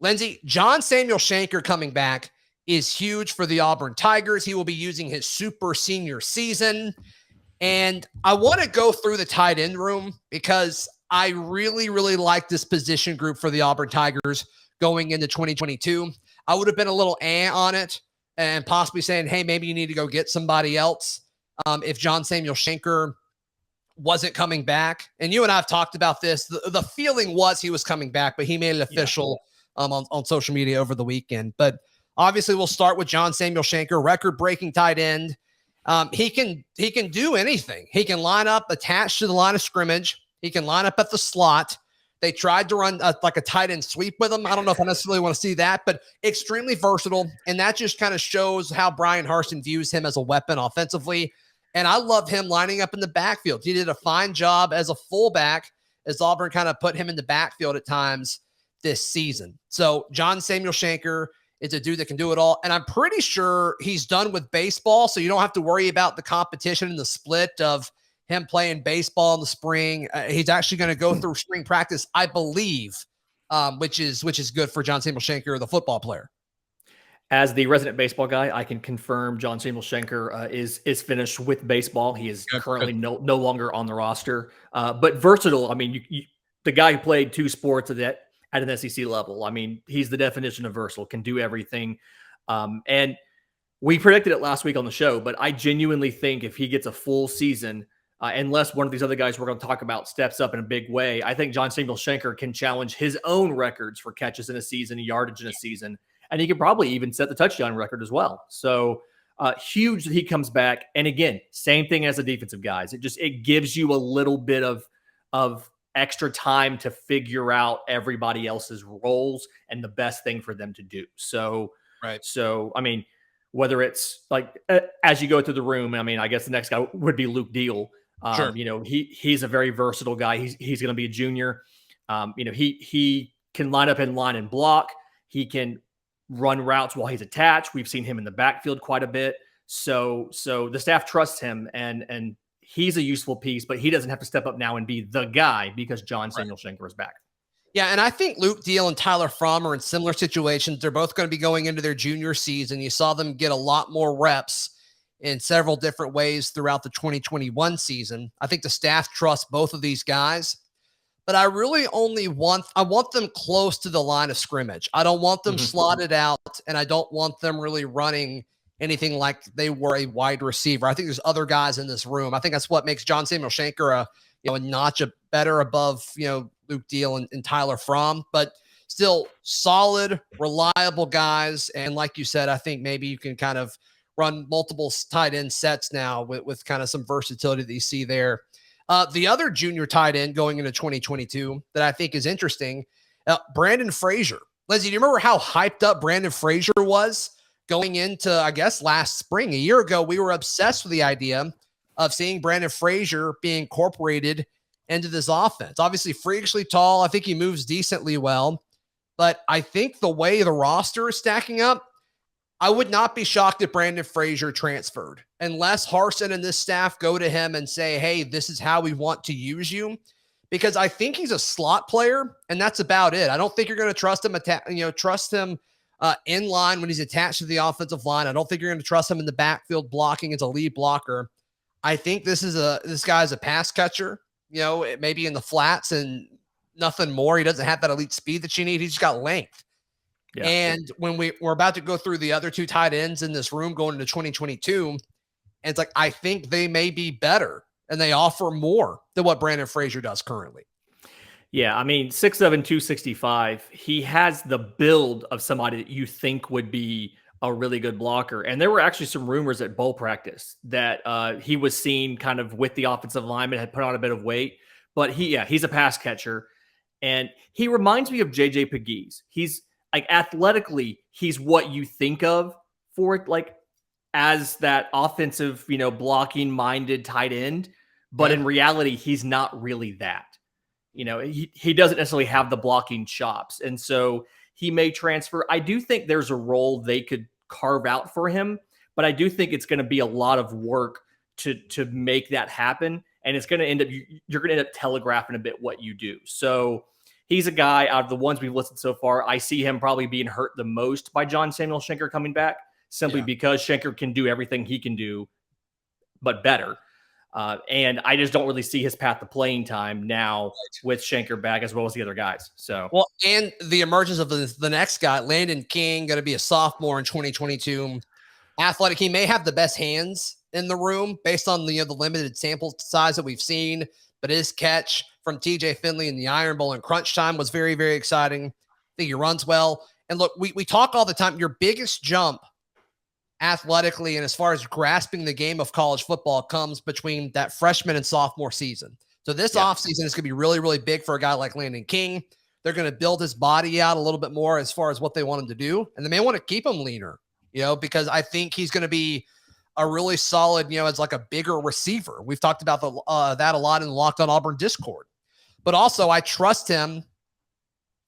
Lindsay, John Samuel Shenker coming back is huge for the Auburn Tigers. He will be using his super senior season. And I want to go through the tight end room because I really, really like this position group for the Auburn Tigers going into 2022. I would have been a little on it and possibly saying, hey, maybe you need to go get somebody else if John Samuel Shenker wasn't coming back. And you and I have talked about this. The feeling was he was coming back, but he made it official on social media over the weekend. But obviously, we'll start with John Samuel Shenker, record-breaking tight end. He can do anything. He can line up attached to the line of scrimmage. He can line up at the slot. They tried to run like a tight end sweep with him. I don't know if I necessarily want to see that, but extremely versatile. And that just kind of shows how Brian Harsin views him as a weapon offensively. And I love him lining up in the backfield. He did a fine job as a fullback as Auburn kind of put him in the backfield at times this season. So John Samuel Shenker is a dude that can do it all. And I'm pretty sure he's done with baseball, so you don't have to worry about the competition and the split of him playing baseball in the spring. He's actually going to go through spring practice, I believe, which is good for John Samuel Shenker, the football player. As the resident baseball guy, I can confirm John Samuel Shenker is finished with baseball. He is currently no longer on the roster, but versatile. I mean, the guy who played two sports at an SEC level. I mean, he's the definition of versatile, can do everything. And we predicted it last week on the show, but I genuinely think if he gets a full season, unless one of these other guys we're going to talk about steps up in a big way, I think John Samuel Shenker can challenge his own records for catches in a season, yardage in a season, and he could probably even set the touchdown record as well. So huge that he comes back. And again, same thing as the defensive guys. It gives you a little bit of extra time to figure out everybody else's roles and the best thing for them to do. So, right. So, I mean, whether it's like, as you go through the room, I mean, I guess the next guy would be Luke Deal. Sure. You know, he's a very versatile guy. He's going to be a junior. You know, he can line up in line and block. He can run routes while he's attached. We've seen him in the backfield quite a bit. So the staff trusts him and he's a useful piece, but he doesn't have to step up now and be the guy because John Samuel Shenker is back. Yeah, and I think Luke Deal and Tyler Fromm are in similar situations. They're both going to be going into their junior season. You saw them get a lot more reps in several different ways throughout the 2021 season. I think the staff trusts both of these guys, but I really only want them close to the line of scrimmage. I don't want them slotted out, and I don't want them really running anything like they were a wide receiver. I think there's other guys in this room. I think that's what makes John Samuel Shenker a notch better above, Luke Deal and Tyler Fromm, but still solid, reliable guys. And like you said, I think maybe you can kind of run multiple tight end sets now with kind of some versatility that you see there. The other junior tight end going into 2022 that I think is interesting, Brandon Frazier. Lindsay, do you remember how hyped up Brandon Frazier was going into, I guess, last spring? A year ago, we were obsessed with the idea of seeing Brandon Frazier being incorporated into this offense. Obviously, freakishly tall. I think he moves decently well. But I think the way the roster is stacking up, I would not be shocked if Brandon Frazier transferred unless Harsin and this staff go to him and say, hey, this is how we want to use you. Because I think he's a slot player, and that's about it. I don't think you're going to trust him, in line when he's attached to the offensive line. I don't think you're going to trust him in the backfield blocking as a lead blocker. I think this guy's a pass catcher, maybe in the flats and nothing more. He doesn't have that elite speed that you need. He's just got length. Yeah. And when we're about to go through the other two tight ends in this room going into 2022, and it's like, I think they may be better and they offer more than what Brandon Frazier does currently. Yeah, I mean, 6'7", 265, he has the build of somebody that you think would be a really good blocker. And there were actually some rumors at bowl practice that he was seen kind of with the offensive lineman, had put on a bit of weight. But he's a pass catcher. And he reminds me of J.J. Pegues. He's like athletically, he's what you think of for it, like as that offensive, blocking minded tight end. But in reality, he's not really that. He doesn't necessarily have the blocking chops. And so he may transfer. I do think there's a role they could carve out for him, but I do think it's going to be a lot of work to make that happen. And it's going to end up, you're going to end up telegraphing a bit what you do. So he's a guy out of the ones we've listed so far. I see him probably being hurt the most by John Samuel Shenker coming back, simply because Shenker can do everything he can do, but better. And I just don't really see his path to playing time now with Shenker back as well as the other guys. So, well, and the emergence of the next guy, Landon King, going to be a sophomore in 2022. Athletic. He may have the best hands in the room based on the limited sample size that we've seen, but his catch from TJ Finley in the Iron Bowl in crunch time was very, very exciting. I think he runs well. And look, we talk all the time, your biggest jump athletically and as far as grasping the game of college football comes between that freshman and sophomore season. So this offseason is going to be really, really big for a guy like Landon King. They're going to build his body out a little bit more as far as what they want him to do. And they may want to keep him leaner, because I think he's going to be a really solid, as like a bigger receiver. We've talked about that a lot in the Locked On Auburn Discord. But also I trust him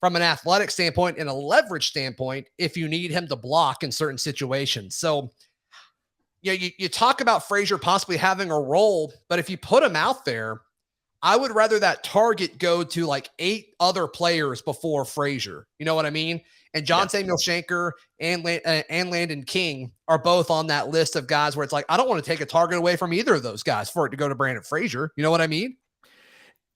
from an athletic standpoint and a leverage standpoint if you need him to block in certain situations. So, you talk about Frazier possibly having a role, but if you put him out there, I would rather that target go to like 8 other players before Frazier. You know what I mean? And John Samuel Shenker and Landon King are both on that list of guys where it's like, I don't want to take a target away from either of those guys for it to go to Brandon Frazier. You know what I mean?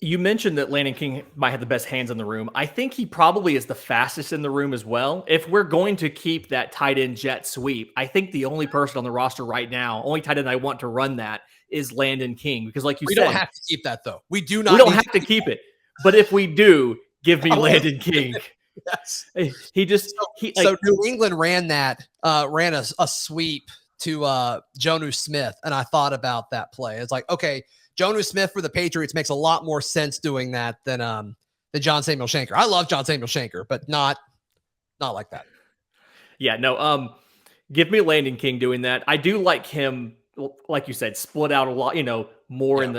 You mentioned that Landon King might have the best hands in the room. I think he probably is the fastest in the room as well. If we're going to keep that tight end jet sweep, I think the only person on the roster right now, only tight end I want to run that is Landon King. Because like you said, we don't have to keep that though. We do not. We don't have to keep it. But if we do, give me Landon King. Yes. So New England ran a sweep to Jonnu Smith. And I thought about that play. It's like, okay, Jonnu Smith for the Patriots makes a lot more sense doing that than John Samuel Shenker. I love John Samuel Shenker, but not like that. Yeah, no. Give me Landon King doing that. I do like him, like you said, split out a lot, more in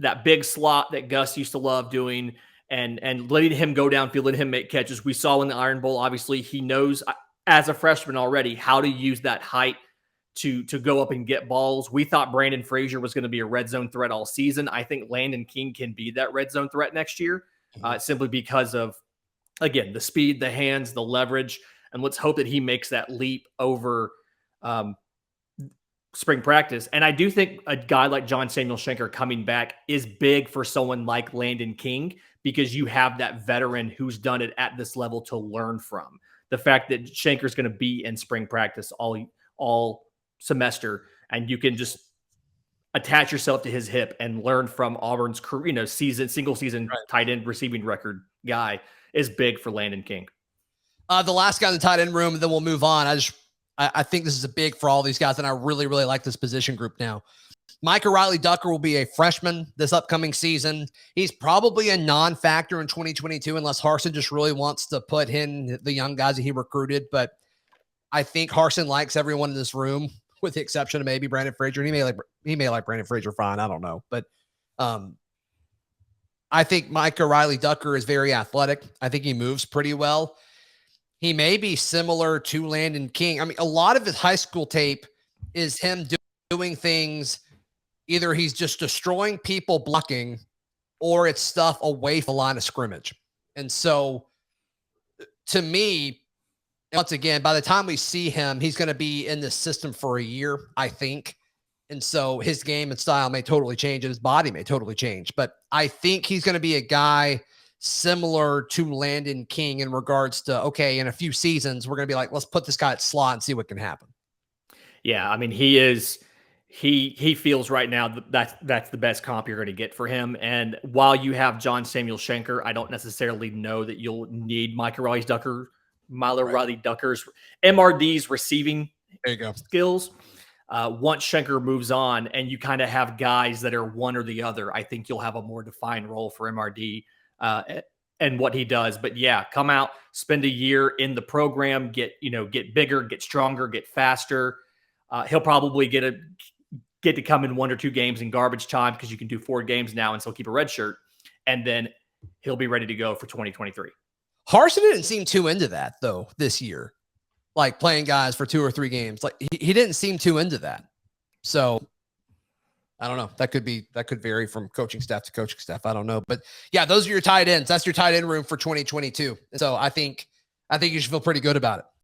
that big slot that Gus used to love doing, and letting him go downfield, letting him make catches. We saw in the Iron Bowl, obviously, he knows as a freshman already how to use that height to go up and get balls. We thought Brandon Frazier was going to be a red zone threat all season. I think Landon King can be that red zone threat next year, simply because of, again, the speed, the hands, the leverage, and let's hope that he makes that leap over spring practice. And I do think a guy like John Samuel Shenker coming back is big for someone like Landon King, because you have that veteran who's done it at this level to learn from. The fact that Shenker's going to be in spring practice all semester, and you can just attach yourself to his hip and learn from Auburn's career, single season tight end receiving record guy, is big for Landon King. The last guy in the tight end room, and then we'll move on. I think this is a big for all these guys, and I really, really like this position group now. Micah Riley-Ducker will be a freshman this upcoming season. He's probably a non-factor in 2022 unless Harsin just really wants to put in the young guys that he recruited. But I think Harsin likes everyone in this room, with the exception of maybe Brandon Frazier. He may like Brandon Frazier fine. I don't know. But I think Micah Riley-Ducker is very athletic. I think he moves pretty well. He may be similar to Landon King. I mean, a lot of his high school tape is him doing things. Either he's just destroying people blocking, or it's stuff away from the line of scrimmage. And so, to me, once again, by the time we see him, he's going to be in this system for a year, I think. And so his game and style may totally change, and his body may totally change. But I think he's going to be a guy similar to Landon King in regards to, okay, in a few seasons, we're going to be like, let's put this guy at slot and see what can happen. Yeah, I mean, he feels right now that's the best comp you're going to get for him. And while you have John Samuel Shenker, I don't necessarily know that you'll need Micah Riley-Ducker's MRD's receiving skills. Once Shenker moves on and you kind of have guys that are one or the other, I think you'll have a more defined role for MRD and what he does. But yeah, come out, spend a year in the program, get bigger, get stronger, get faster. He'll probably get to come in 1 or 2 games in garbage time, because you can do 4 games now and still keep a red shirt. And then he'll be ready to go for 2023. Harsin didn't seem too into that though this year, like playing guys for 2 or 3 games. Like he didn't seem too into that. So I don't know. That could vary from coaching staff to coaching staff. I don't know. But yeah, those are your tight ends. That's your tight end room for 2022. So I think you should feel pretty good about it.